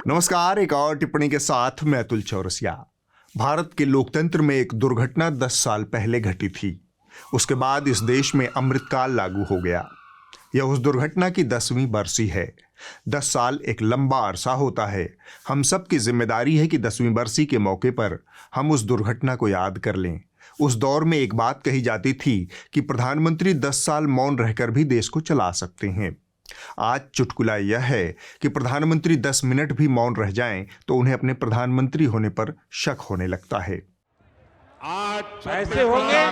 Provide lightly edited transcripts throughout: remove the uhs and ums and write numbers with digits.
नमस्कार, एक और टिप्पणी के साथ मैं अतुल चौरसिया। भारत के लोकतंत्र में एक दुर्घटना 10 साल पहले घटी थी। उसके बाद इस देश में अमृतकाल लागू हो गया। यह उस दुर्घटना की 10वीं बरसी है। 10 साल एक लंबा अरसा होता है। हम सब की जिम्मेदारी है कि 10वीं बरसी के मौके पर हम उस दुर्घटना को याद कर लें। उस दौर में एक बात कही जाती थी कि प्रधानमंत्री 10 साल मौन रहकर भी देश को चला सकते हैं। आज चुटकुला यह है कि प्रधानमंत्री 10 मिनट भी मौन रह जाएं तो उन्हें अपने प्रधानमंत्री होने पर शक होने लगता है। आज ऐसे होंगे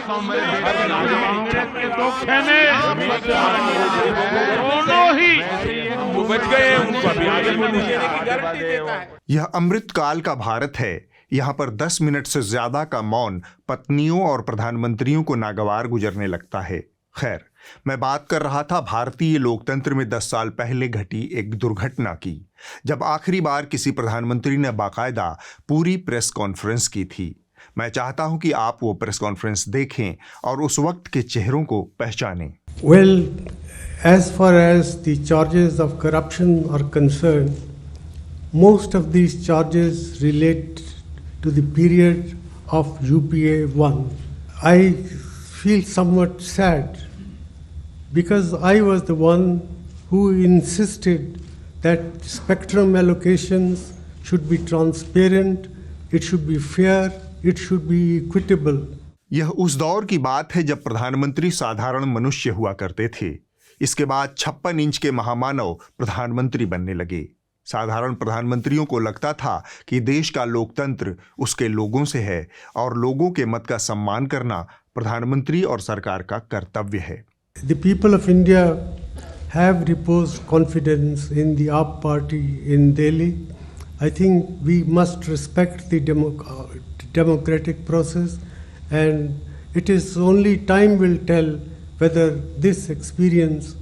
दोनों ही बच गए, उनको अभी आगे देने की गारंटी देता है। यह अमृतकाल का भारत है। यहाँ पर 10 मिनट से ज्यादा का मौन पत्नियों और प्रधानमंत्रियों को नागवार गुजरने लगता है। खैर, मैं बात कर रहा था भारतीय लोकतंत्र में 10 साल पहले घटी एक दुर्घटना की, जब आखिरी बार किसी प्रधानमंत्री ने बाकायदा पूरी प्रेस कॉन्फ्रेंस की थी। मैं चाहता हूं कि आप वो प्रेस कॉन्फ्रेंस देखें और उस वक्त के चेहरों को पहचानें। Well, as far as the charges of corruption are concerned, most of these charges relate to the period of UPA 1. I feel somewhat sad because I was the one who insisted that spectrum allocations should be transparent, it should be fair, it should be equitable. यह उस दौर की बात है जब प्रधानमंत्री साधारण मनुष्य हुआ करते थे। इसके बाद 56 इंच के महामानव प्रधानमंत्री बनने लगे। साधारण प्रधानमंत्रियों को लगता था कि देश का लोकतंत्र उसके लोगों से है और लोगों के मत का सम्मान करना प्रधानमंत्री और सरकार का कर्तव्य है। The people of India have reposed confidence in the AAP party in Delhi. I think we must respect the democratic process, and it is only time will tell whether this experience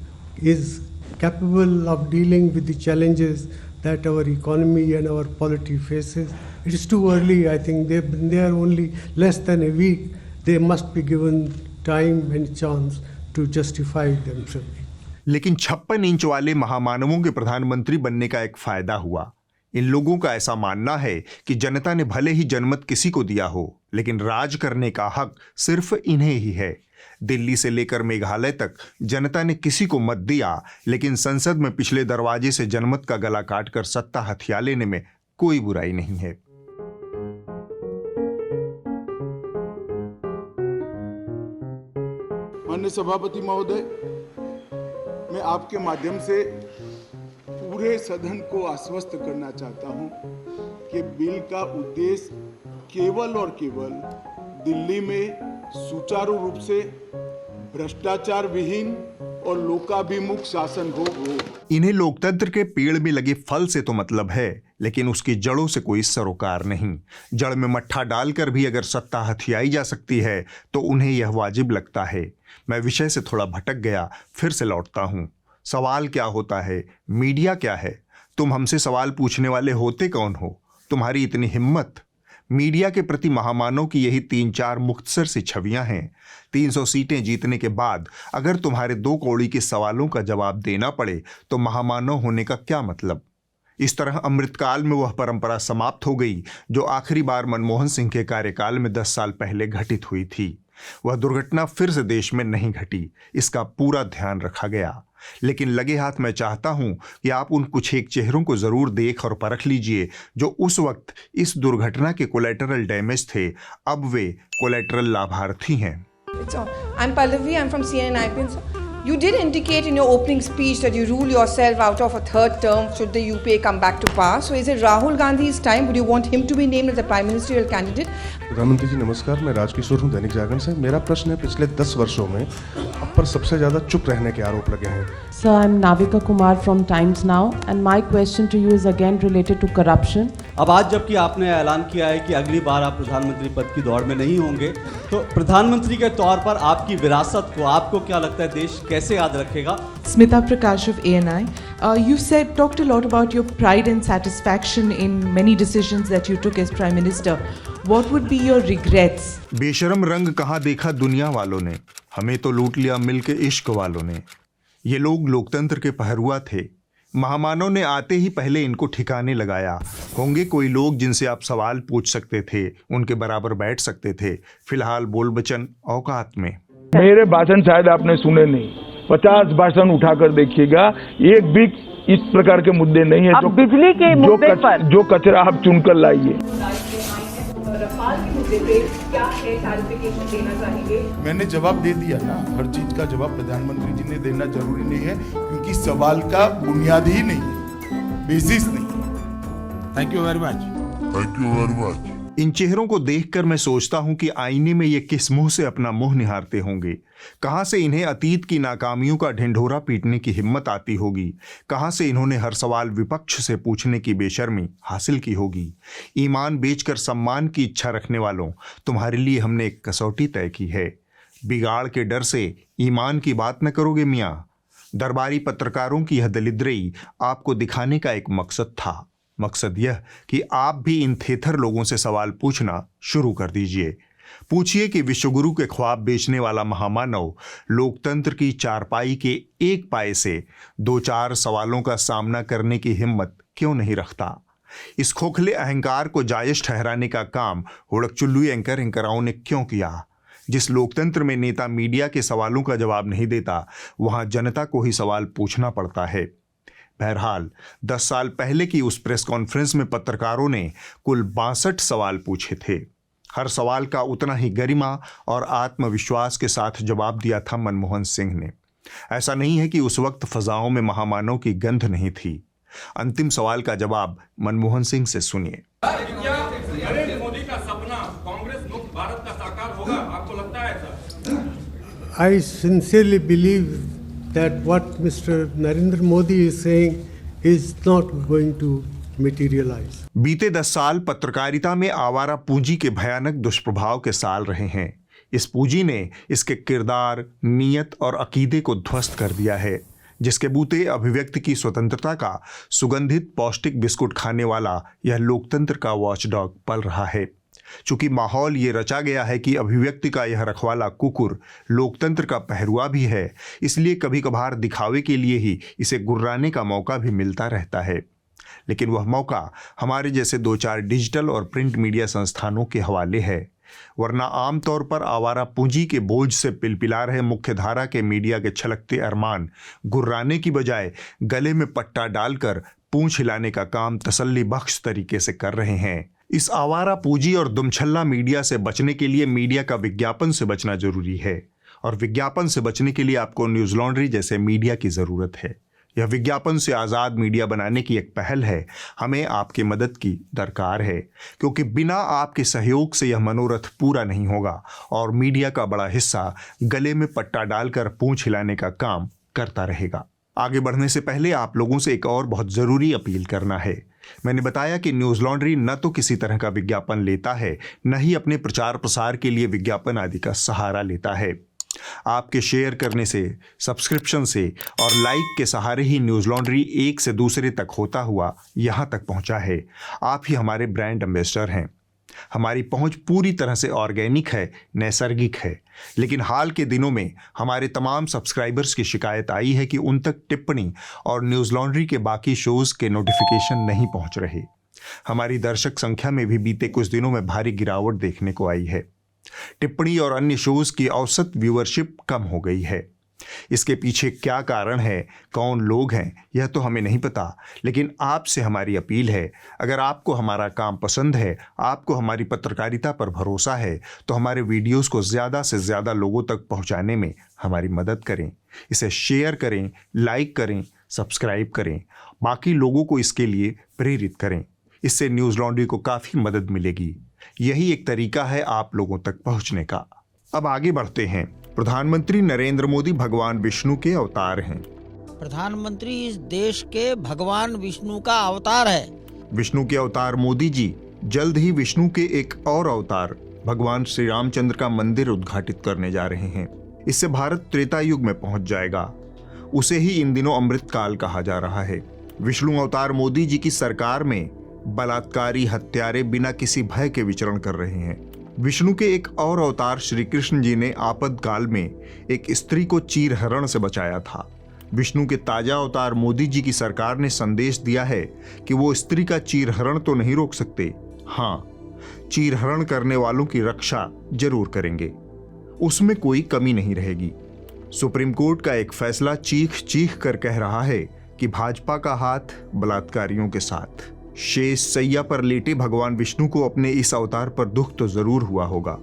is capable of dealing with the challenges that our economy and our polity faces. It is too early. I think they are only less than a week. They must be given time and chance to justify themselves. लेकिन 56 inch वाले महामानवों के प्रधानमंत्री बनने का एक फायदा हुआ। इन लोगों का ऐसा मानना है कि जनता ने भले ही जनमत किसी को दिया हो, लेकिन राज करने का हक सिर्फ इन्हें ही है। दिल्ली से लेकर मेघालय तक जनता ने किसी को मत दिया, लेकिन संसद में पिछले दरवाजे से जनमत का गला काटकर सत्ता हथिया लेने में कोई बुराई नहीं है। माननीय सभापति महोदय, मैं आपके माध्यम से पूरे सदन को आश्वस्त करना चाहता हूं कि बिल का उद्देश्य केवल और केवल दिल्ली में सुचारू रूप से भ्रष्टाचार विहीन और लोकाभिमुख शासन हो। इन्हें लोकतंत्र के पेड़ में लगे फल से तो मतलब है, लेकिन उसकी जड़ों से कोई सरोकार नहीं। जड़ में मट्ठा डालकर भी अगर सत्ता हथियाई जा सकती है तो उन्हें यह वाजिब लगता है। मैं विषय से थोड़ा भटक गया, फिर से लौटता हूं। सवाल क्या होता है, मीडिया क्या है? तुम हमसे सवाल पूछने वाले होते कौन हो? तुम्हारी इतनी हिम्मत? मीडिया के प्रति महामानव की यही 3-4 मुख्तसर सी छवियां हैं। 300 सीटें जीतने के बाद अगर तुम्हारे 2 कौड़ी के सवालों का जवाब देना पड़े तो महामानव होने का क्या मतलब? इस तरह अमृतकाल में वह परंपरा समाप्त हो गई जो आखिरी बार मनमोहन सिंह के कार्यकाल में 10 साल पहले घटित हुई थी। वह दुर्घटना फिर से देश में नहीं घटी, इसका पूरा ध्यान रखा गया। लेकिन लगे हाथ मैं चाहता हूं कि आप उन कुछ एक चेहरों को जरूर देख और परख लीजिए जो उस वक्त इस दुर्घटना के कोलैटरल डैमेज थे। अब वे कोलैटरल लाभार्थी हैं। I'm Pallavi. I'm from CNN IPN. You did indicate in your opening speech that you rule yourself out of a third term should the UPA come back to power. So is it Rahul Gandhi's time? Would you want him to be named as the prime ministerial candidate? प्रधानमंत्री जी नमस्कार, मैं राजकिशोर हूँ दैनिक जागरण से। मेरा प्रश्न है, पिछले 10 वर्षों में आप पर सबसे ज़्यादा चुप रहने के आरोप लगे हैं। Sir, I'm Navika Kumar from Times Now and my question to you is again related to corruption. अब आज जबकि आपने ऐलान किया है कि अगली बार आप प्रधानमंत्री पद की दौड़ में नहीं होंगे, तो प्रधानमंत्री के तौर पर आपकी विरासत को आपको क्या लगता है देश कैसे याद रखेगा? Smita Prakash of ANI. You talked a lot about your pride and satisfaction in many decisions that you took as Prime Minister. What would be your regrets? बेशरम रंग कहाँ देखा दुनिया वालों ने, हमें तो लूट लिया मिलके इश्क वालों ने। ये लोग लोकतंत्र के पहरुआ थे। महामानव ने आते ही पहले इनको ठिकाने लगाया। होंगे कोई लोग जिनसे आप सवाल पूछ सकते थे, उनके बराबर बैठ सकते थे। फिलहाल बोल बचन औकात में। मेरे भाषण शायद आपने सुने नहीं, 50 भाषण उठाकर देखिएगा, एक भी इस प्रकार के मुद्दे नहीं है। जो बिजली के मुद्दे पर जो कचरा आप चुनकर लाइए। रफाल के मुद्दे पे क्या है, क्लैरिफिकेशन देना चाहेंगे? मैंने जवाब दे दिया ना, हर चीज का जवाब प्रधानमंत्री जी ने देना जरूरी नहीं है, क्योंकि सवाल का बुनियाद ही नहीं है, बेसिस नहीं है। Thank you very much. Thank you very much. इन चेहरों को देखकर मैं सोचता हूं कि आईने में ये किस मुंह से अपना मुंह निहारते होंगे। कहां से इन्हें अतीत की नाकामियों का ढिंढोरा पीटने की हिम्मत आती होगी। कहां से इन्होंने हर सवाल विपक्ष से पूछने की बेशर्मी हासिल की होगी। ईमान बेचकर सम्मान की इच्छा रखने वालों, तुम्हारे लिए हमने एक कसौटी तय की है। बिगाड़ के डर से ईमान की बात न करोगे मियाँ। दरबारी पत्रकारों की यह दलिद्रई आपको दिखाने का एक मकसद था। मकसद यह कि आप भी इन थेथर लोगों से सवाल पूछना शुरू कर दीजिए। पूछिए कि विश्वगुरु के ख्वाब बेचने वाला महामानव लोकतंत्र की चारपाई के एक पाए से 2-4 सवालों का सामना करने की हिम्मत क्यों नहीं रखता। इस खोखले अहंकार को जायज ठहराने का काम हुड़कचुल्लू एंकराओं ने क्यों किया। जिस लोकतंत्र में नेता मीडिया के सवालों का जवाब नहीं देता, वहां जनता को ही सवाल पूछना पड़ता है। बहरहाल 10 साल पहले की उस प्रेस कॉन्फ्रेंस में पत्रकारों ने कुल 62 सवाल पूछे थे। हर सवाल का उतना ही गरिमा और आत्मविश्वास के साथ जवाब दिया था मनमोहन सिंह ने। ऐसा नहीं है कि उस वक्त फजाओं में महामानव की गंध नहीं थी। अंतिम सवाल का जवाब मनमोहन सिंह से सुनिए। नरेंद्र मोदी का सपना कांग्रेस मुक्त भारत का साकार होगा, आपको लगता है ऐसा? I sincerely believe that what Mr. Narendra Modi is saying is not going to materialize. बीते 10 साल पत्रकारिता में आवारा पूंजी के भयानक दुष्प्रभाव के साल रहे हैं। इस पूंजी ने इसके किरदार, नीयत और अकीदे को ध्वस्त कर दिया है। जिसके बूते अभिव्यक्ति की स्वतंत्रता का सुगंधित पौष्टिक बिस्कुट खाने वाला यह लोकतंत्र का वॉचडॉग पल रहा है। चूंकि माहौल ये रचा गया है कि अभिव्यक्ति का यह रखवाला कुकुर लोकतंत्र का पहरुआ भी है, इसलिए कभी कभार दिखावे के लिए ही इसे गुर्राने का मौका भी मिलता रहता है। लेकिन वह मौका हमारे जैसे 2-4 डिजिटल और प्रिंट मीडिया संस्थानों के हवाले है। वरना आमतौर पर आवारा पूंजी के बोझ से पिलपिला रहे मुख्यधारा के मीडिया के छलकते अरमान गुर्राने की बजाय गले में पट्टा डालकर पूंछ हिलाने का काम तसल्ली बख्श तरीके से कर रहे हैं। इस आवारा पूंजी और दुमछल्ला मीडिया से बचने के लिए मीडिया का विज्ञापन से बचना जरूरी है, और विज्ञापन से बचने के लिए आपको न्यूज लॉन्ड्री जैसे मीडिया की जरूरत है। यह विज्ञापन से आज़ाद मीडिया बनाने की एक पहल है। हमें आपकी मदद की दरकार है, क्योंकि बिना आपके सहयोग से यह मनोरथ पूरा नहीं होगा और मीडिया का बड़ा हिस्सा गले में पट्टा डालकर पूंछ हिलाने का काम करता रहेगा। आगे बढ़ने से पहले आप लोगों से एक और बहुत ज़रूरी अपील करना है। मैंने बताया कि न्यूज़ लॉन्ड्री न तो किसी तरह का विज्ञापन लेता है, न ही अपने प्रचार प्रसार के लिए विज्ञापन आदि का सहारा लेता है। आपके शेयर करने से, सब्सक्रिप्शन से और लाइक के सहारे ही न्यूज़ लॉन्ड्री एक से दूसरे तक होता हुआ यहाँ तक पहुँचा है। आप ही हमारे ब्रांड एम्बेसडर हैं। हमारी पहुंच पूरी तरह से ऑर्गेनिक है, नैसर्गिक है। लेकिन हाल के दिनों में हमारे तमाम सब्सक्राइबर्स की शिकायत आई है कि उन तक टिप्पणी और न्यूज़ लॉन्ड्री के बाकी शोज़ के नोटिफिकेशन नहीं पहुंच रहे। हमारी दर्शक संख्या में भी बीते कुछ दिनों में भारी गिरावट देखने को आई है। टिप्पणी और अन्य शोज़ की औसत व्यूअरशिप कम हो गई है। इसके पीछे क्या कारण है, कौन लोग हैं, यह तो हमें नहीं पता, लेकिन आपसे हमारी अपील है, अगर आपको हमारा काम पसंद है, आपको हमारी पत्रकारिता पर भरोसा है, तो हमारे वीडियोस को ज़्यादा से ज़्यादा लोगों तक पहुंचाने में हमारी मदद करें। इसे शेयर करें, लाइक करें, सब्सक्राइब करें, बाकी लोगों को इसके लिए प्रेरित करें। इससे न्यूज़ लॉन्ड्री को काफ़ी मदद मिलेगी। यही एक तरीका है आप लोगों तक पहुँचने का। अब आगे बढ़ते हैं। प्रधानमंत्री नरेंद्र मोदी भगवान विष्णु के अवतार हैं। प्रधानमंत्री इस देश के भगवान विष्णु का अवतार है। विष्णु के अवतार मोदी जी जल्द ही विष्णु के एक और अवतार भगवान श्री रामचंद्र का मंदिर उद्घाटित करने जा रहे हैं। इससे भारत त्रेता युग में पहुंच जाएगा। उसे ही इन दिनों अमृत काल कहा जा रहा है। विष्णु अवतार मोदी जी की सरकार में बलात्कारी हत्यारे बिना किसी भय के विचरण कर रहे हैं। विष्णु के एक और अवतार श्री कृष्ण जी ने आपातकाल में एक स्त्री को चीरहरण से बचाया था। विष्णु के ताजा अवतार मोदी जी की सरकार ने संदेश दिया है कि वो स्त्री का चीरहरण तो नहीं रोक सकते, हाँ, चीरहरण करने वालों की रक्षा जरूर करेंगे, उसमें कोई कमी नहीं रहेगी। सुप्रीम कोर्ट का एक फैसला चीख चीख कर कह रहा है कि भाजपा का हाथ बलात्कारियों के साथ। शेष सैया पर लेटे भगवान विष्णु को अपने इस अवतार पर दुख तो जरूर हुआ होगा।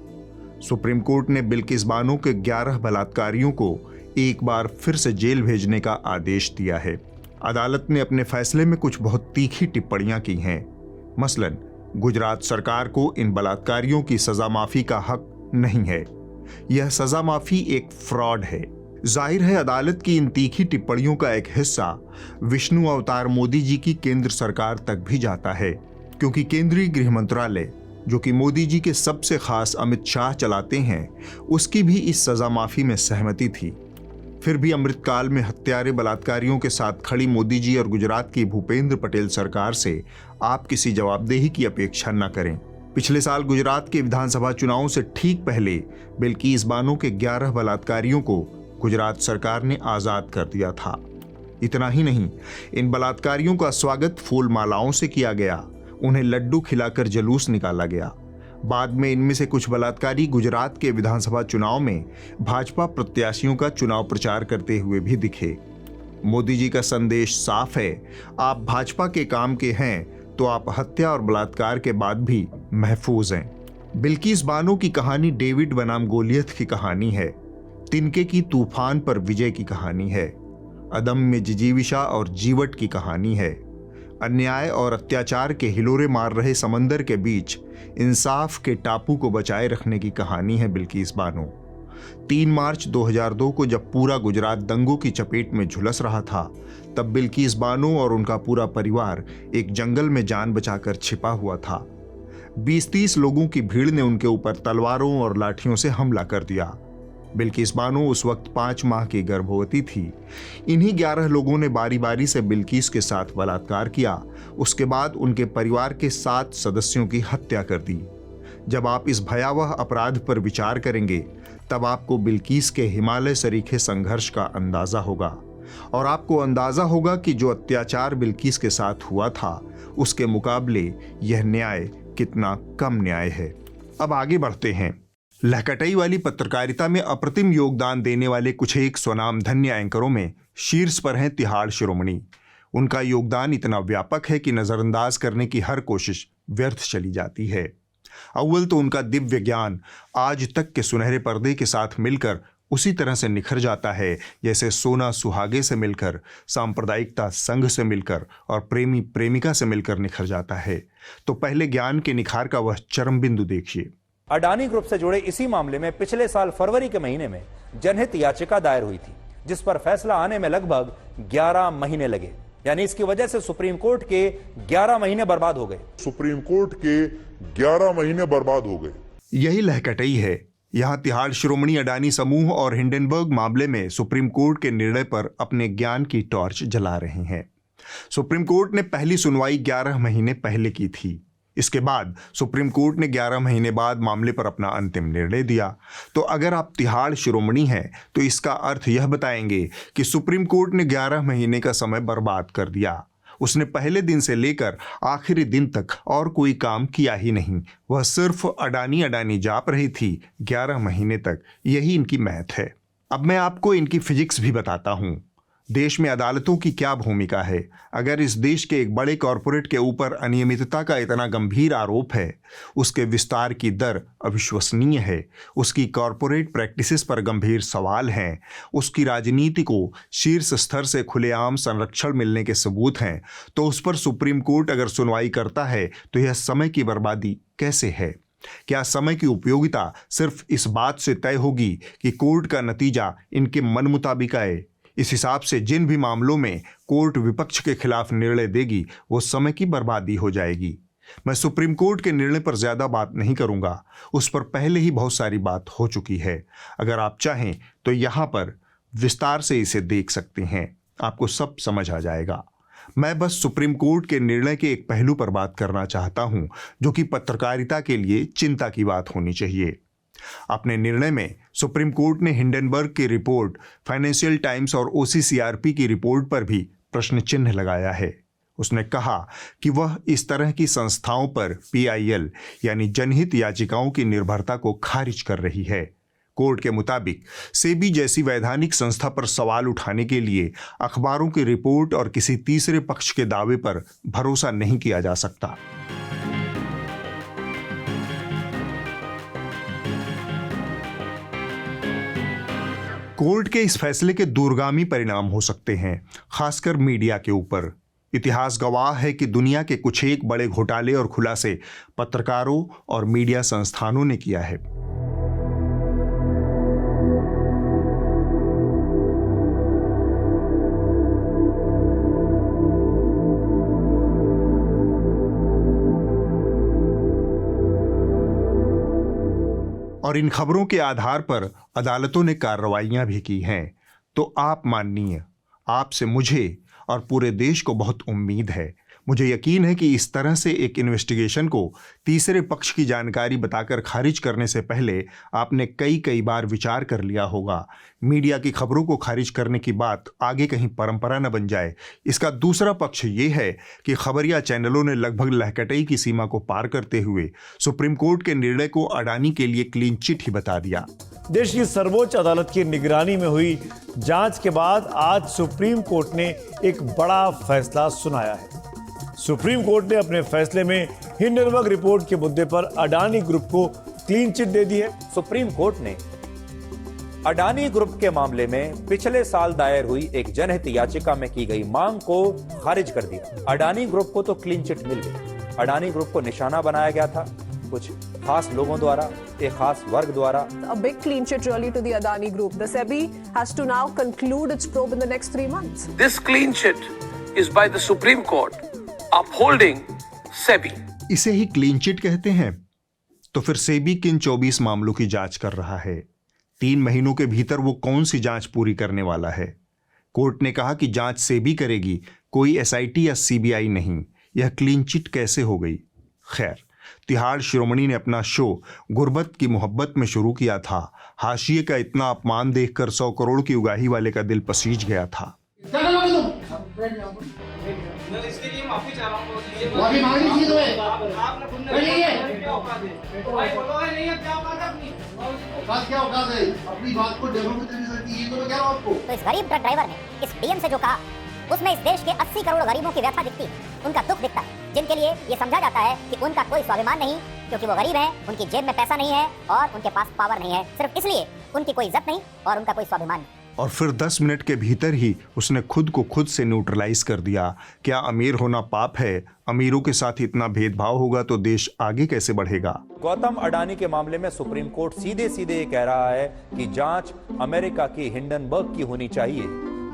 सुप्रीम कोर्ट ने बिल्किस बानो के 11 बलात्कारियों को एक बार फिर से जेल भेजने का आदेश दिया है। अदालत ने अपने फैसले में कुछ बहुत तीखी टिप्पणियां की हैं। मसलन गुजरात सरकार को इन बलात्कारियों की सजा माफी का हक नहीं है। यह सजा माफी एक फ्रॉड है। जाहिर है अदालत की इन तीखी टिप्पणियों का एक हिस्सा विष्णु अवतार मोदी जी की केंद्र सरकार तक भी जाता है, क्योंकि केंद्रीय गृह मंत्रालय, जो कि मोदी जी के सबसे खास अमित शाह चलाते हैं, उसकी भी इस सजा माफी में सहमति थी। फिर भी अमृतकाल में हत्यारे बलात्कारियों के साथ खड़ी मोदी जी और गुजरात की भूपेंद्र पटेल सरकार से आप किसी जवाबदेही की अपेक्षा न करें। पिछले साल गुजरात के विधानसभा चुनावों से ठीक पहले बिल्किस बानो के 11 बलात्कारियों को गुजरात सरकार ने आजाद कर दिया था। इतना ही नहीं, इन बलात्कारियों का स्वागत फूल मालाओं से किया गया, उन्हें लड्डू खिलाकर जुलूस निकाला गया। बाद में इनमें से कुछ बलात्कारी गुजरात के विधानसभा चुनाव में भाजपा प्रत्याशियों का चुनाव प्रचार करते हुए भी दिखे। मोदी जी का संदेश साफ है, आप भाजपा के काम के हैं तो आप हत्या और बलात्कार के बाद भी महफूज हैं। बिल्किस बानो की कहानी डेविड बनाम गोलियत की कहानी है, तिनके की तूफान पर विजय की कहानी है, अदम्य जिजीविषा और जीवट की कहानी है। अन्याय और अत्याचार के हिलोरे मार रहे समंदर के बीच इंसाफ के टापू को बचाए रखने की कहानी है बिल्किस बानो। 3 मार्च 2002 को जब पूरा गुजरात दंगों की चपेट में झुलस रहा था, तब बिल्किस बानो और उनका पूरा परिवार एक जंगल में जान बचाकर छिपा हुआ था। 20-30 लोगों की भीड़ ने उनके ऊपर तलवारों और लाठियों से हमला कर दिया। बिल्किस बानो उस वक्त 5 माह की गर्भवती थी। इन्हीं 11 लोगों ने बारी बारी से बिल्किस के साथ बलात्कार किया। उसके बाद उनके परिवार के 7 सदस्यों की हत्या कर दी। जब आप इस भयावह अपराध पर विचार करेंगे, तब आपको बिल्किस के हिमालय सरीखे संघर्ष का अंदाजा होगा, और आपको अंदाजा होगा कि जो अत्याचार बिल्किस के साथ हुआ था, उसके मुकाबले यह न्याय कितना कम न्याय है। अब आगे बढ़ते हैं। लहकटई वाली पत्रकारिता में अप्रतिम योगदान देने वाले कुछ एक स्वनामधन्य एंकरों में शीर्ष पर हैं तिहाड़ शिरोमणि। उनका योगदान इतना व्यापक है कि नजरअंदाज करने की हर कोशिश व्यर्थ चली जाती है। अव्वल तो उनका दिव्य ज्ञान आज तक के सुनहरे पर्दे के साथ मिलकर उसी तरह से निखर जाता है जैसे सोना सुहागे से मिलकर, सांप्रदायिकता संघ से मिलकर और प्रेमी प्रेमिका से मिलकर निखर जाता है। तो पहले ज्ञान के निखार का वह चरम बिंदु देखिए। अडानी ग्रुप से जुड़े इसी मामले में पिछले साल फरवरी के महीने में जनहित याचिका दायर हुई थी, जिस पर फैसला आने में लगभग 11 महीने लगे। यानी इसकी वजह से सुप्रीम कोर्ट के 11 महीने बर्बाद हो गए। सुप्रीम कोर्ट के 11 महीने बर्बाद हो गए। यही लहकटई है। यहां तिहाड़ शिरोमणि अडानी समूह और हिंडनबर्ग मामले में सुप्रीम कोर्ट के निर्णय पर अपने ज्ञान की टॉर्च जला रहे हैं। सुप्रीम कोर्ट ने पहली सुनवाई 11 महीने पहले की थी। इसके बाद सुप्रीम कोर्ट ने 11 महीने बाद मामले पर अपना अंतिम निर्णय दिया। तो अगर आप तिहाड़ शिरोमणि हैं तो इसका अर्थ यह बताएंगे कि सुप्रीम कोर्ट ने 11 महीने का समय बर्बाद कर दिया। उसने पहले दिन से लेकर आखिरी दिन तक और कोई काम किया ही नहीं। वह सिर्फ अडानी जाप रही थी 11 महीने तक। यही इनकी मैथ है। अब मैं आपको इनकी फिजिक्स भी बताता हूं। देश में अदालतों की क्या भूमिका है। अगर इस देश के एक बड़े कॉरपोरेट के ऊपर अनियमितता का इतना गंभीर आरोप है, उसके विस्तार की दर अविश्वसनीय है, उसकी कॉरपोरेट प्रैक्टिसेस पर गंभीर सवाल हैं, उसकी राजनीति को शीर्ष स्तर से खुलेआम संरक्षण मिलने के सबूत हैं, तो उस पर सुप्रीम कोर्ट अगर सुनवाई करता है तो यह समय की बर्बादी कैसे है? क्या समय की उपयोगिता सिर्फ इस बात से तय होगी कि कोर्ट का नतीजा इनके मन मुताबिक आए? इस हिसाब से जिन भी मामलों में कोर्ट विपक्ष के खिलाफ निर्णय देगी, वो समय की बर्बादी हो जाएगी। मैं सुप्रीम कोर्ट के निर्णय पर ज्यादा बात नहीं करूंगा, उस पर पहले ही बहुत सारी बात हो चुकी है। अगर आप चाहें तो यहां पर विस्तार से इसे देख सकते हैं, आपको सब समझ आ जाएगा। मैं बस सुप्रीम कोर्ट के निर्णय के एक पहलू पर बात करना चाहता हूं, जो कि पत्रकारिता के लिए चिंता की बात होनी चाहिए। अपने निर्णय में सुप्रीम कोर्ट ने हिंडनबर्ग की रिपोर्ट, फाइनेंशियल टाइम्स और OCCRP की रिपोर्ट पर भी प्रश्न चिन्ह लगाया है। उसने कहा कि वह इस तरह की संस्थाओं पर PIL यानी जनहित याचिकाओं की निर्भरता को खारिज कर रही है। कोर्ट के मुताबिक सेबी जैसी वैधानिक संस्था पर सवाल उठाने के लिए अखबारों की रिपोर्ट और किसी तीसरे पक्ष के दावे पर भरोसा नहीं किया जा सकता। कोर्ट के इस फैसले के दूरगामी परिणाम हो सकते हैं, खासकर मीडिया के ऊपर। इतिहास गवाह है कि दुनिया के कुछ एक बड़े घोटाले और खुलासे पत्रकारों और मीडिया संस्थानों ने किया है। और इन खबरों के आधार पर अदालतों ने कार्रवाइयां भी की हैं। तो आप माननीय, आपसे मुझे और पूरे देश को बहुत उम्मीद है। मुझे यकीन है कि इस तरह से एक इन्वेस्टिगेशन को तीसरे पक्ष की जानकारी बताकर खारिज करने से पहले आपने कई बार विचार कर लिया होगा। मीडिया की खबरों को खारिज करने की बात आगे कहीं परंपरा न बन जाए। इसका दूसरा पक्ष ये है कि खबरिया चैनलों ने लगभग लहकटई की सीमा को पार करते हुए सुप्रीम कोर्ट के निर्णय को अडानी के लिए क्लीन चिट ही बता दिया। देश की सर्वोच्च अदालत की निगरानी में हुई जांच के बाद आज सुप्रीम कोर्ट ने एक बड़ा फैसला सुनाया है। सुप्रीम कोर्ट ने अपने फैसले में हिंडनबर्ग रिपोर्ट के मुद्दे पर अडानी ग्रुप को क्लीन चिट दे दी है। सुप्रीम कोर्ट ने अडानी ग्रुप के मामले में पिछले साल दायर हुई एक जनहित याचिका में की गई मांग को खारिज कर दिया। अडानी ग्रुप को तो क्लीन चिट मिल गई। अडानी ग्रुप को निशाना बनाया गया था कुछ खास लोगों द्वारा, एक खास वर्ग द्वारा। A big clean chit really to the Adani group. The SEBI has to now conclude its probe in the next 3 months. This clean chit is by the Supreme Court upholding SEBI. इसे ही clean chit कहते हैं। तो फिर सेबी किन 24 मामलों की जांच कर रहा है? 3 महीनों के भीतर वो कौन सी जांच पूरी करने वाला है? कोर्ट ने कहा कि जांच सेबी करेगी, कोई SIT या CBI नहीं। यह क्लीन चिट कैसे हो गई? खैर, तिहाड़ शिरोमणि ने अपना शो गुर्बत की मोहब्बत में शुरू किया था। हाशिए का इतना अपमान देखकर 100 करोड़ की उगाही वाले का दिल पसीज गया था। इसके लिए माफी चाह रहा हूं। माफी मांगनी थी तुम्हें। क्या औकात है अपनी बात को डेमो में दे सकती है। तो मैं कह रहा हूं आपको। तो इस गरीब ट्रक ड्राइवर ने इस DM से जो कहा, उसमें इस देश के 80 करोड़ गरीबों की व्यथा दिखती, उनका दुख दिखता है, जिनके लिए ये समझा जाता है कि उनका कोई स्वाभिमान नहीं, क्योंकि वो गरीब हैं, उनकी जेब में पैसा नहीं है और उनके पास पावर नहीं है। सिर्फ इसलिए उनकी कोई इज्जत नहीं और उनका कोई स्वाभिमान नहीं। और फिर 10 मिनट के भीतर ही उसने खुद को खुद से न्यूट्रलाइज कर दिया। क्या अमीर होना पाप है? अमीरों के साथ इतना भेदभाव होगा तो देश आगे कैसे बढ़ेगा? गौतम अडानी के मामले में सुप्रीम कोर्ट सीधे सीधे ये कह रहा है कि जांच अमेरिका की हिंडनबर्ग की होनी चाहिए,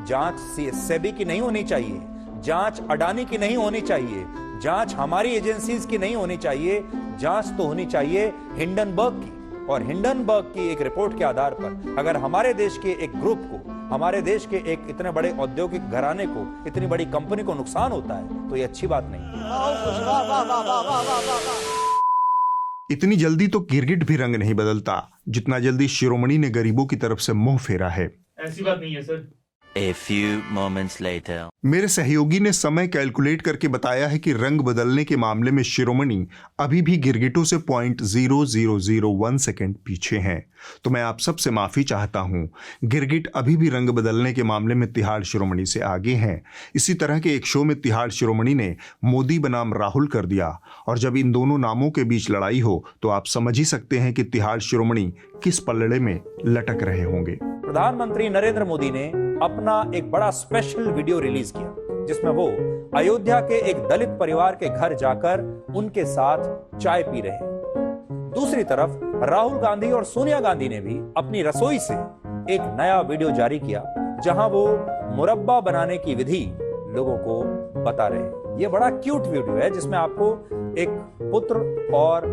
जांच सेबी की नहीं होनी चाहिए, जांच अडानी की नहीं होनी चाहिए, जांच हमारी एजेंसीज की नहीं होनी चाहिए, जांच तो होनी चाहिए हिंडनबर्ग की। और हिंडनबर्ग की एक रिपोर्ट के आधार पर अगर हमारे देश के एक ग्रुप को, हमारे देश के एक इतने बड़े औद्योगिक घराने को, इतनी बड़ी कंपनी को नुकसान होता है तो ये अच्छी बात नहीं। इतनी जल्दी तो गिरगिट भी रंग नहीं बदलता जितना जल्दी शिरोमणि ने गरीबों की तरफ से मुंह फेरा है। ऐसी बात नहीं है sir. A few moments later. मेरे सहयोगी ने समय कैलकुलेट करके बताया है कि रंग बदलने के मामले में शिरोमणि अभी भी गिरगिटों से 0.0001 सेकंड पीछे हैं। तो मैं आप सबसे माफी चाहता हूं, गिरगिट अभी भी रंग बदलने के मामले में तिहाड़ शिरोमणि से आगे हैं। इसी तरह के एक शो में तिहाड़ शिरोमणि ने मोदी बनाम राहुल कर दिया, और जब इन दोनों नामों के बीच लड़ाई हो तो आप समझ ही सकते हैं कि तिहाड़ शिरोमणि किस पलड़े में लटक रहे होंगे। प्रधानमंत्री नरेंद्र मोदी ने अपना एक बड़ा स्पेशल वीडियो रिलीज किया जिसमें वो अयोध्या के एक दलित परिवार के घर जाकर उनके साथ चाय पी रहे हैं। दूसरी तरफ राहुल गांधी और सोनिया गांधी ने भी अपनी रसोई से एक नया वीडियो जारी किया जहां वो मुरब्बा बनाने की विधि लोगों को बता रहे हैं। ये बड़ा क्यूट वीडियो है जिसमें आपको एक पुत्र और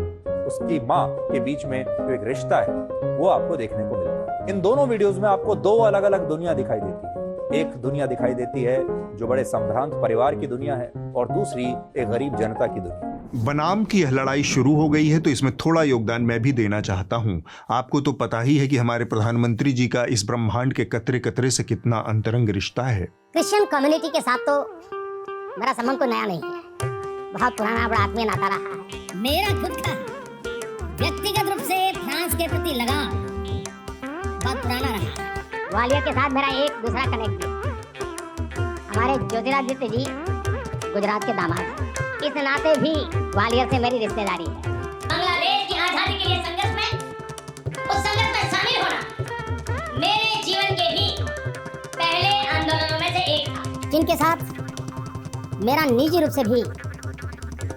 उसकी मां के बीच में जो एक रिश्ता है वो आपको देखने को मिलता है। इन दोनों वीडियोस में आपको 2 अलग अलग दुनिया दिखाई देती है। एक दुनिया दिखाई देती है जो बड़े संभ्रांत परिवार की दुनिया है और दूसरी एक गरीब जनता की दुनिया। बनाम की यह लड़ाई शुरू हो गई है तो इसमें थोड़ा योगदान मैं भी देना चाहता हूं। आपको तो पता ही है कि हमारे प्रधानमंत्री जी का इस ब्रह्मांड के कतरे कतरे से कितना अंतरंग रिश्ता है। क्रिश्चियन कम्युनिटी के साथ तो मेरा संबंध कोई नया नहीं है, बहुत पुराना बड़ा आत्मीय नाता रहा है। मेरा खुद का व्यक्तिगत रूप से फ्रांस के प्रति लगाव बहुत पुराना रहा। ग्वालियर के साथ मेरा एक दूसरा कनेक्ट है। हमारे ज्योतिरादित्य जी गुजरात के दामाद हैं, इस नाते भी ग्वालियर से मेरी रिश्तेदारी है। बांग्लादेश की आजादी के लिए संघर्ष में, उस संघर्ष में शामिल होना मेरे जीवन के भी पहले आंदोलनों में से एक था, जिनके साथ मेरा निजी रूप से भी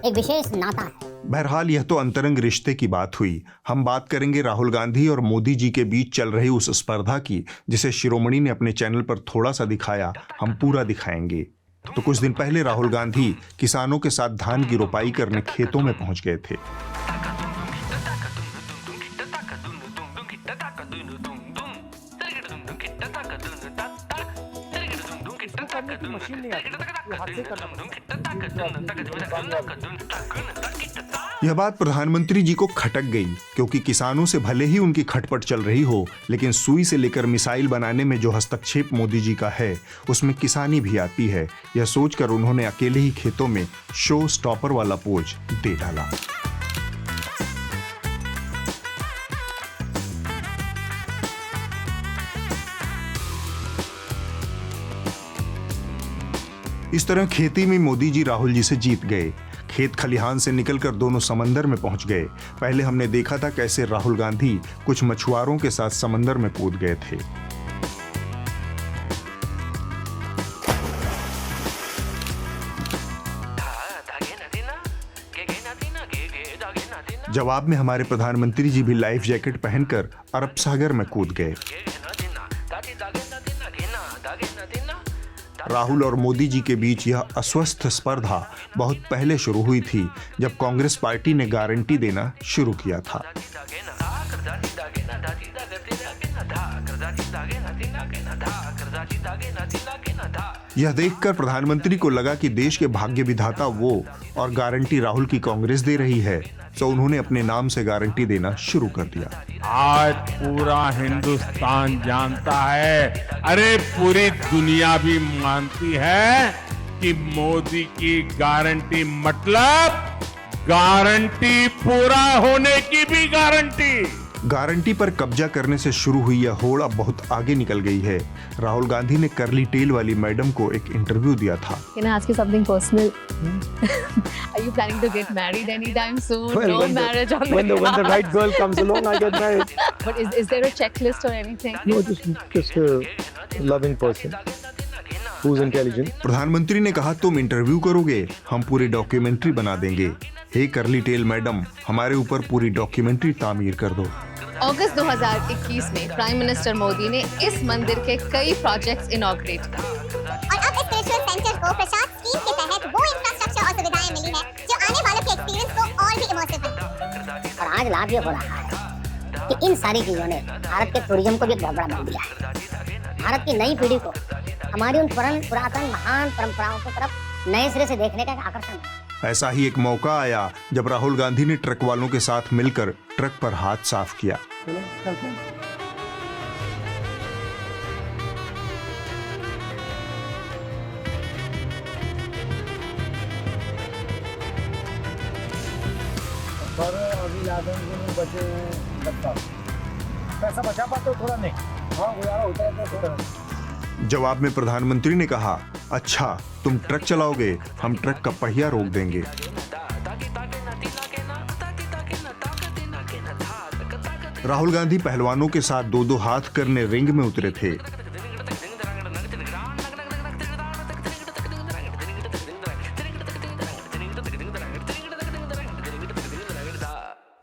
एक विशेष नाता है। बहरहाल यह तो अंतरंग रिश्ते की बात हुई। हम बात करेंगे राहुल गांधी और मोदी जी के बीच चल रही उस स्पर्धा की जिसे शिरोमणि ने अपने चैनल पर थोड़ा सा दिखाया, हम पूरा दिखाएंगे। तो कुछ दिन पहले राहुल गांधी किसानों के साथ धान की रोपाई करने खेतों में पहुंच गए थे। यह बात प्रधानमंत्री जी को खटक गई, क्योंकि किसानों से भले ही उनकी खटपट चल रही हो, लेकिन सुई से लेकर मिसाइल बनाने में जो हस्तक्षेप मोदी जी का है उसमें किसानी भी आती है। यह सोचकर उन्होंने अकेले ही खेतों में शो स्टॉपर वाला पोज दे डाला। इस तरह खेती में मोदी जी राहुल जी से जीत गए। खेत खलिहान से निकलकर दोनों समंदर में पहुंच गए। पहले हमने देखा था कैसे राहुल गांधी कुछ मछुआरों के साथ समंदर में कूद गए थे। जवाब में हमारे प्रधानमंत्री जी भी लाइफ जैकेट पहनकर अरब सागर में कूद गए। राहुल और मोदी जी के बीच यह अस्वस्थ स्पर्धा बहुत पहले शुरू हुई थी, जब कांग्रेस पार्टी ने गारंटी देना शुरू किया था। यह देखकर प्रधानमंत्री को लगा कि देश के भाग्य विधाता वो और गारंटी राहुल की कांग्रेस दे रही है, तो उन्होंने अपने नाम से गारंटी देना शुरू कर दिया। आज पूरा हिंदुस्तान जानता है, अरे पूरी दुनिया भी मानती है कि मोदी की गारंटी मतलब गारंटी पूरा होने की भी गारंटी। गारंटी पर कब्जा करने से शुरू हुई यह होड़ अब बहुत आगे निकल गई है। राहुल गांधी ने कर्ली टेल वाली मैडम को एक इंटरव्यू दिया था। Can I ask you something personal? Are you planning to get married anytime soon? Well, no marriage on when the right girl comes along, I get married. But is there a checklist or anything? No, just a loving person who's intelligent. प्रधानमंत्री ने कहा, तुम interview करोगे, हम पूरी documentary बना देंगे। हे curly tell madam, हमारे ऊपर पूरी डॉक्यूमेंट्री तामीर कर दो। अगस्त 2021 में प्राइम मिनिस्टर मोदी ने इस मंदिर के कई प्रोजेक्ट्स इनॉग्रेट किए और अब इस स्पिरिचुअल सेंटर को प्रसाद स्कीम के तहत वो इंफ्रास्ट्रक्चर और सुविधाएं मिली है जो आने वालों के एक्सपीरियंस को और भी इमर्सिव बनाएंगे। और आज लाभ ये हो रहा है कि इन सारी चीजों ने भारत के टूरिज्म को भी बहुत बड़ा बना दिया है। भारत की नई पीढ़ी को हमारी उन पुरातन महान परंपराओं की तरफ नए सिरे से देखने का एक आकर्षण है। ऐसा ही एक मौका आया जब राहुल गांधी ने ट्रक वालों के साथ मिलकर ट्रक पर हाथ साफ किया। पर अभी यादव में बचे पैसा बचा पाते हो थोड़ा नहीं? हाँ गुजारा होता है तो। जवाब में प्रधानमंत्री ने कहा, अच्छा तुम ट्रक चलाओगे, हम ट्रक का पहिया रोक देंगे। राहुल गांधी पहलवानों के साथ दो दो हाथ करने रिंग में उतरे थे।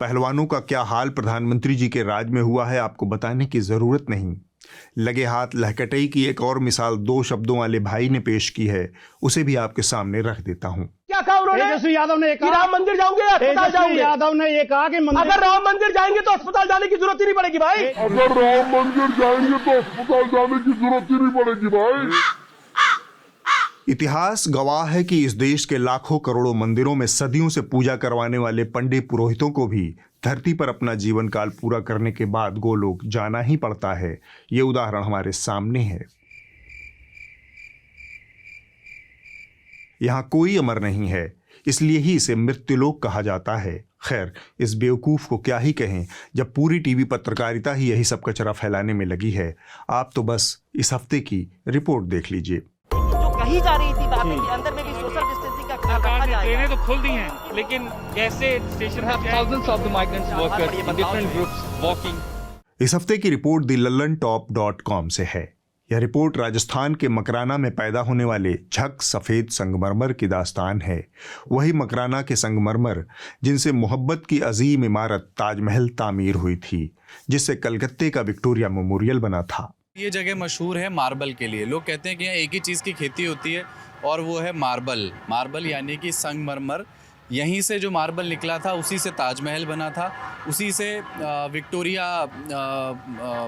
पहलवानों का क्या हाल प्रधानमंत्री जी के राज में हुआ है आपको बताने की जरूरत नहीं। लगे हाथ लहकटई की एक और मिसाल दो शब्दों वाले भाई ने पेश की है, उसे भी आपके सामने रख देता हूं। क्या कहा उन्होंने? तेजस्वी यादव ने कहा राम मंदिर जाओगे या अस्पताल जाओगे? यादव ने ये कहा कि अगर राम मंदिर जाएंगे तो अस्पताल जाने की जरूरत ही नहीं पड़ेगी भाई। अगर राम मंदिर जाएंगे तो अस्पताल जाने की जरूरत ही नहीं पड़ेगी भाई। इतिहास गवाह है कि इस देश के लाखों करोड़ों मंदिरों में सदियों से पूजा करवाने वाले पंडित पुरोहितों को भी धरती पर अपना जीवन काल पूरा करने के बाद गोलोक जाना ही पड़ता है। ये उदाहरण हमारे सामने है। यहां कोई अमर नहीं है, इसलिए ही इसे मृत्युलोक कहा जाता है। खैर, इस बेवकूफ को क्या ही कहें जब पूरी टीवी पत्रकारिता ही यही सब कचरा फैलाने में लगी है। आप तो बस इस हफ्ते की रिपोर्ट देख लीजिए। कही जा रही थी बातें कि अंदर में भी सोशल डिस्टेंसिंग का ख्याल रखा जाएगा। ट्रेनें तो खुल दी हैं, लेकिन कैसे स्टेशन पर thousands of the migrants workers in different groups walking। इस हफ्ते की रिपोर्ट thelalantop.com से है। यह रिपोर्ट राजस्थान के मकराना में पैदा होने वाले झक सफेद संगमरमर की दास्तान है। वही मकराना के संगमरमर जिनसे मोहब्बत की अजीम इमारत ताजमहल तामीर हुई थी, जिससे कलकत्ते का विक्टोरिया मेमोरियल बना था। ये जगह मशहूर है मार्बल के लिए। लोग कहते हैं कि यहाँ एक ही चीज़ की खेती होती है और वो है मार्बल। मार्बल यानी कि संगमरमर। यहीं से जो मार्बल निकला था उसी से ताजमहल बना था, उसी से विक्टोरिया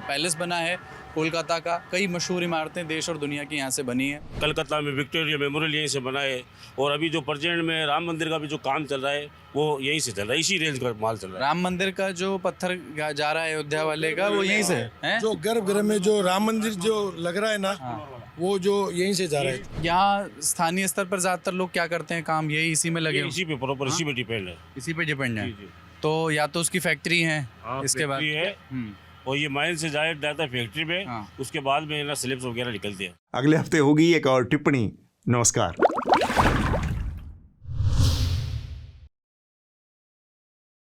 पैलेस बना है कोलकाता का। कई मशहूर इमारतें देश और दुनिया की यहाँ से बनी हैं। कलकत्ता में विक्टोरिया मेमोरियल यहीं से बना है और अभी जो प्रेजेंट में राम मंदिर का भी जो काम चल रहा है वो यहीं से चल रहा है, इसी रेंज का माल चल रहा है। राम मंदिर का जो पत्थर जा रहा है अयोध्या वाले का, वो यहीं से है। जो गर्भगृह में जो राम मंदिर जो लग रहा है ना, वो जो यहीं से जा रहा है। यहाँ स्थानीय स्तर पर ज्यादातर लोग क्या करते हैं काम, यही इसी में लगे, इसी पे प्रॉपर इसी पे डिपेंड है। इसी पे डिपेंड है। तो या तो उसकी फैक्ट्री है, इसके बाद है और ये माइन से जाता है फैक्ट्री में, उसके बाद में ना स्लिप्स वगैरह निकलते हैं। अगले हफ्ते होगी एक और टिप्पणी। नमस्कार।